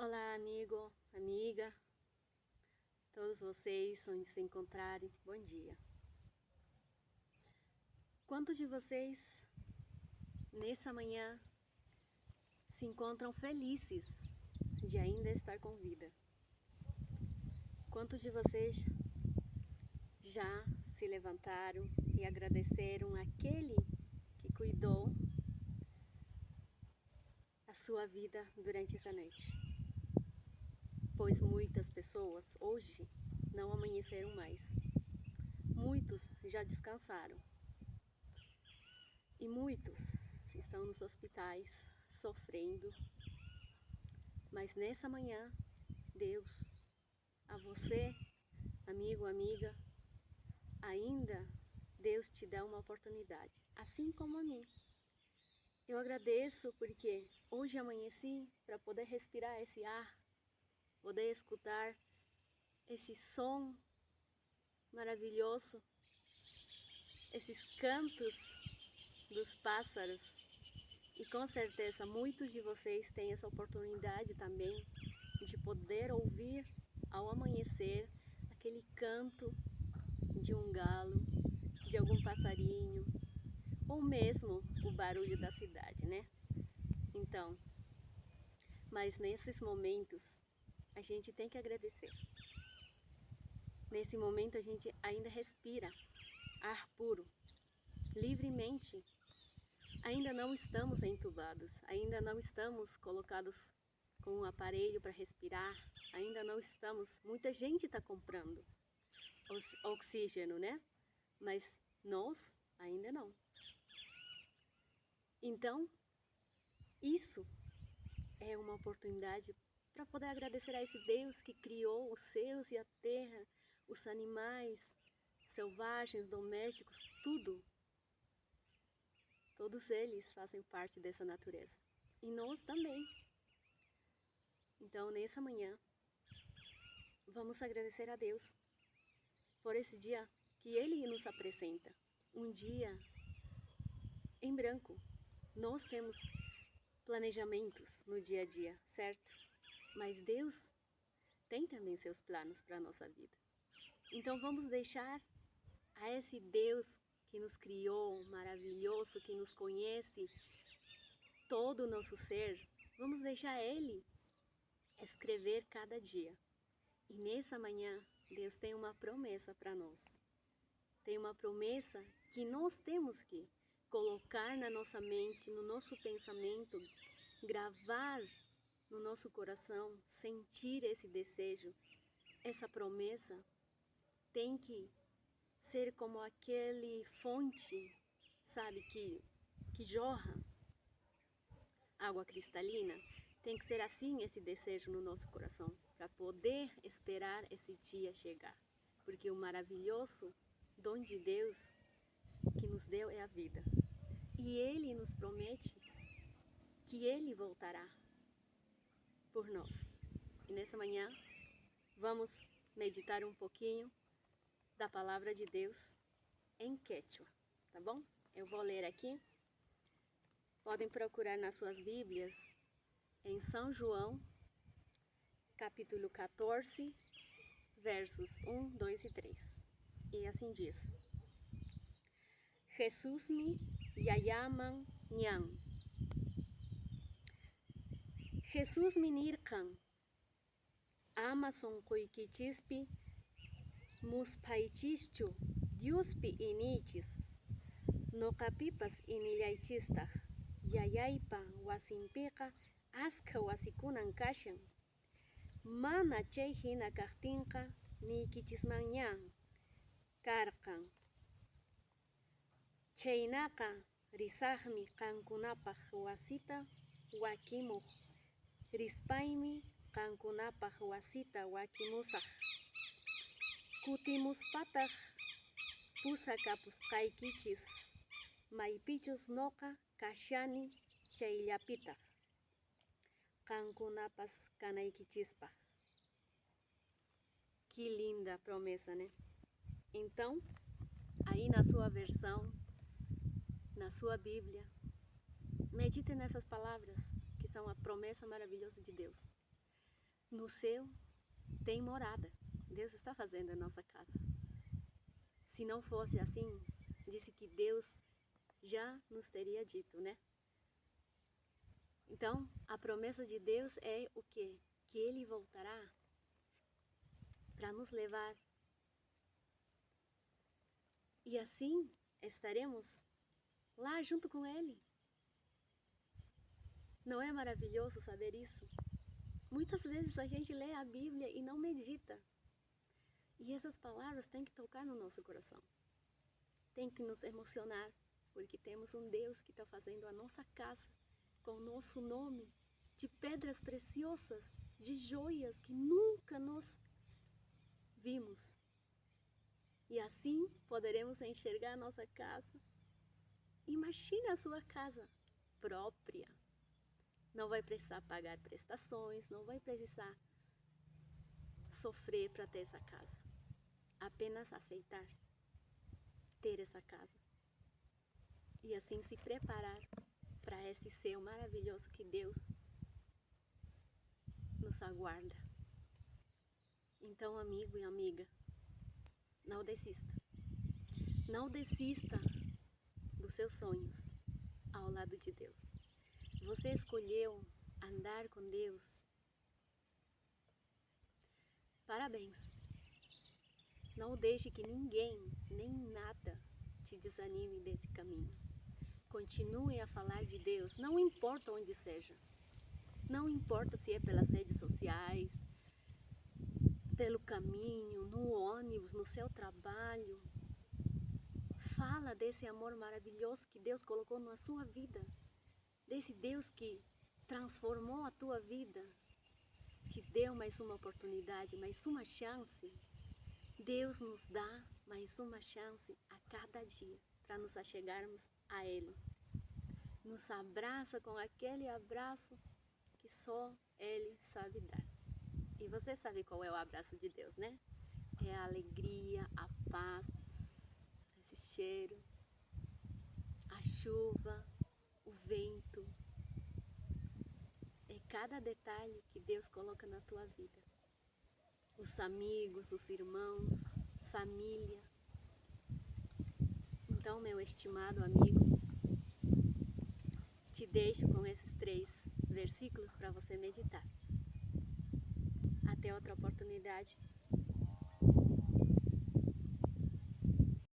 Olá, amigo, amiga, todos vocês onde se encontrarem, bom dia. Quantos de vocês, nessa manhã, se encontram felizes de ainda estar com vida? Quantos de vocês já se levantaram e agradeceram àquele que cuidou a sua vida durante essa noite? Pois muitas pessoas hoje não amanheceram mais. Muitos já descansaram. E muitos estão nos hospitais sofrendo. Mas nessa manhã, Deus, a você, amigo, amiga, ainda Deus te dá uma oportunidade, assim como a mim. Eu agradeço porque hoje amanheci para poder respirar esse ar, poder escutar esse som maravilhoso, esses cantos dos pássaros. E com certeza muitos de vocês têm essa oportunidade também de poder ouvir ao amanhecer aquele canto de um galo, de algum passarinho, ou mesmo o barulho da cidade, né? Então, mas nesses momentos a gente tem que agradecer. Nesse momento a gente ainda respira ar puro, livremente. Ainda não estamos entubados, ainda não estamos colocados com um aparelho para respirar, ainda não estamos... Muita gente está comprando oxígeno, né? Mas nós ainda não. Então, isso é uma oportunidade para poder agradecer a esse Deus que criou os céus e a terra, os animais selvagens, domésticos, tudo. Todos eles fazem parte dessa natureza. E nós também. Então, nessa manhã, vamos agradecer a Deus por esse dia que Ele nos apresenta. Um dia em branco. Nós temos planejamentos no dia a dia, certo? Mas Deus tem também seus planos para a nossa vida. Então, vamos deixar a esse Deus que nos criou, maravilhoso, que nos conhece, todo o nosso ser, vamos deixar Ele escrever cada dia. E nessa manhã, Deus tem uma promessa para nós. Tem uma promessa que nós temos que colocar na nossa mente, no nosso pensamento, gravar no nosso coração, sentir esse desejo. Essa promessa tem que ser como aquele fonte, sabe, que jorra água cristalina. Tem que ser assim esse desejo no nosso coração, para poder esperar esse dia chegar. Porque o maravilhoso dom de Deus que nos deu é a vida. E Ele nos promete que Ele voltará por nós. E nessa manhã vamos meditar um pouquinho da palavra de Deus em Quechua, tá bom? Eu vou ler aqui. Podem procurar nas suas Bíblias em São João, capítulo 14, versos 1, 2 e 3. E assim diz: Jesus me yayaman nyan. Jesus me nirkan. Amazon koikichispi muspaichichu diuspi inichis. No capipas inillaichistah. Yayaypa wasinpiqa aska wasikunan kashan. Mana chay hina kaqtinqa niykichismanña karqan. Chaynaqa risaqmi qankunapaq wasita wakimuq. Rispaymi qankunapaq wasita wakimusaq. Kutimuspataq pusakapusqaykichis. Maypichus noqa kashani chayllapitaq. Qankunapas kanaykichispaq. Que linda promessa, né? Então, aí na sua versão, na sua Bíblia, medite nessas palavras que são a promessa maravilhosa de Deus. no céu tem morada. Deus está fazendo a nossa casa. Se não fosse assim, disse que Deus já nos teria dito, né? Então, a promessa de Deus é o quê? Que Ele voltará para nos levar. E assim estaremos lá junto com Ele. Não é maravilhoso saber isso? Muitas vezes a gente lê a Bíblia e não medita. E essas palavras têm que tocar no nosso coração. Tem que nos emocionar, porque temos um Deus que está fazendo a nossa casa com o nosso nome, de pedras preciosas, de joias que nunca nós vimos. E assim poderemos enxergar a nossa casa. Imagina a sua casa própria. Não vai precisar pagar prestações, não vai precisar sofrer para ter essa casa. Apenas aceitar ter essa casa. E assim se preparar para esse céu maravilhoso que Deus nos aguarda. Então, amigo e amiga, não desista. Não desista dos seus sonhos ao lado de Deus. Você escolheu andar com Deus. Parabéns. Não deixe que ninguém, nem nada, te desanime desse caminho. Continue a falar de Deus, não importa onde seja. Não importa se é pelas redes sociais, pelo caminho, no ônibus, no seu trabalho. Fala desse amor maravilhoso que Deus colocou na sua vida. Desse Deus que transformou a tua vida. Te deu mais uma oportunidade, mais uma chance. Deus nos dá mais uma chance a cada dia para nos achegarmos a Ele. Nos abraça com aquele abraço que só Ele sabe dar. E você sabe qual é o abraço de Deus, né? É a alegria, a paz, esse cheiro, a chuva, o vento. É cada detalhe que Deus coloca na tua vida. Os amigos, os irmãos, família. Então, meu estimado amigo, te deixo com esses 3 versículos para você meditar. Até outra oportunidade.